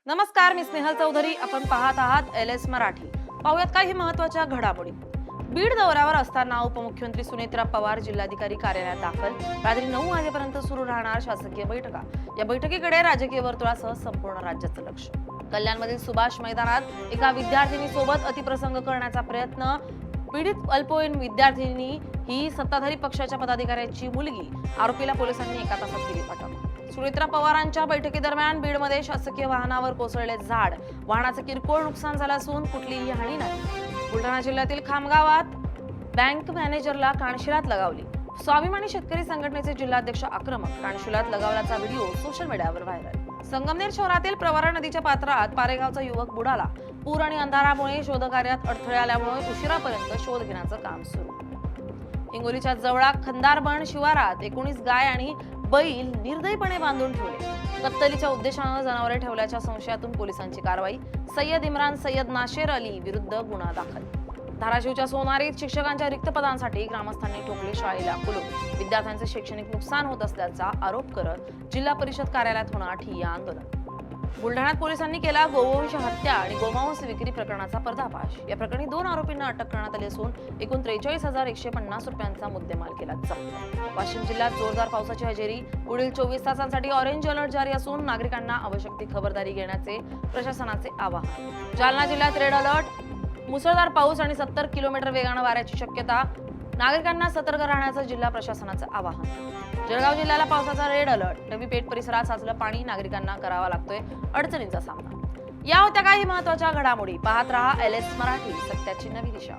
नमस्कार, मी स्नेहल चौधरी. आपण पाहत आहात LS मराठी. पाहूयात काही महत्त्वाच्या घडामोडी. बीड दौऱ्यावर असताना उपमुख्यमंत्री सुनेत्रा पवार जिल्हाधिकारी कार्यालयात दाखल. रात्री 9 वाजेपर्यंत सुरू राहणार शासकीय बैठका. या बैठकीकडे राजकीय वर्तुळासह संपूर्ण राज्याचं लक्ष. कल्याणमधील सुभाष मैदानात एका विद्यार्थिनीसोबत अतिप्रसंग करण्याचा प्रयत्न. पीडित अल्पवयीन विद्यार्थिनी ही सत्ताधारी पक्षाच्या पदाधिकाऱ्याची मुलगी. आरोपीला पोलिसांनी एका तासात केली अटक. सुनेत्रा पवारांच्या बैठकीदरम्यान बीडमध्ये शासकीय वाहनावर कोसळले झाड. वाहनाचं किरकोळ नुकसान झालं असून कुठलीही हानी नाही. बुलढाणा जिल्ह्यातील खामगावात बँक मॅनेजरला कानशिलात लगावली. स्वाभिमानी शेतकरी संघटनेचे जिल्हाध्यक्ष आक्रमक. कानशिलात लगावल्याचा व्हिडिओ सोशल मीडियावर व्हायरल. संगमनेर शहरातील प्रवरा नदीच्या पात्रात पारेगावचा युवक बुडाला. पूर आणि अंधारामुळे शोधकार्यात अडथळे आल्यामुळे उशिरापर्यंत शोध घेण्याचं काम सुरू. हिंगोलीच्या जवळा खंदारबन शिवारात 19 गाय आणि बैल निर्दयीपणे बांधून ठेवले. कत्तलीच्या उद्देशानं जनावरे ठेवल्याच्या संशयातून पोलिसांची कारवाई. सय्यद इम्रान सय्यद नाशेर अली विरुद्ध गुन्हा दाखल. धाराशिवच्या सोनारीत शिक्षकांच्या रिक्त पदांसाठी ग्रामस्थांनी ठोकले शाळेला कुलूप. विद्यार्थ्यांचे शैक्षणिक नुकसान होत असल्याचा आरोप करत जिल्हा परिषद कार्यालयात होणार ठिय्या आंदोलन. बुलढाण्यात पोलिसांनी केला गोवंश हत्या आणि गोमांस विक्री प्रकरणाचा पर्दाफाश. या प्रकरणी 2 आरोपींना अटक करण्यात आली असून एकूण 43,150 रुपयांचा मुद्देमाल केला जप्त. वाशिम जिल्ह्यात जोरदार पावसाची हजेरी. पुढील 24 तासांसाठी ऑरेंज अलर्ट जारी असून नागरिकांना आवश्यक ती खबरदारी घेण्याचे प्रशासनाचे आवाहन. जालना जिल्ह्यात रेड अलर्ट. मुसळधार पाऊस आणि 70 किलोमीटर वेगानं वाऱ्याची शक्यता. नागरिकांना सतर्क राहण्याचं जिल्हा प्रशासनाचं आवाहन. जळगाव जिल्ह्याला पावसाचा रेड अलर्ट. नवी पेठ परिसरात साचलं पाणी. नागरिकांना करावा लागतोय अडचणींचा सामना. या होत्या काही महत्त्वाच्या घडामोडी. पाहत रहा LS मराठी, सत्याची नवी दिशा.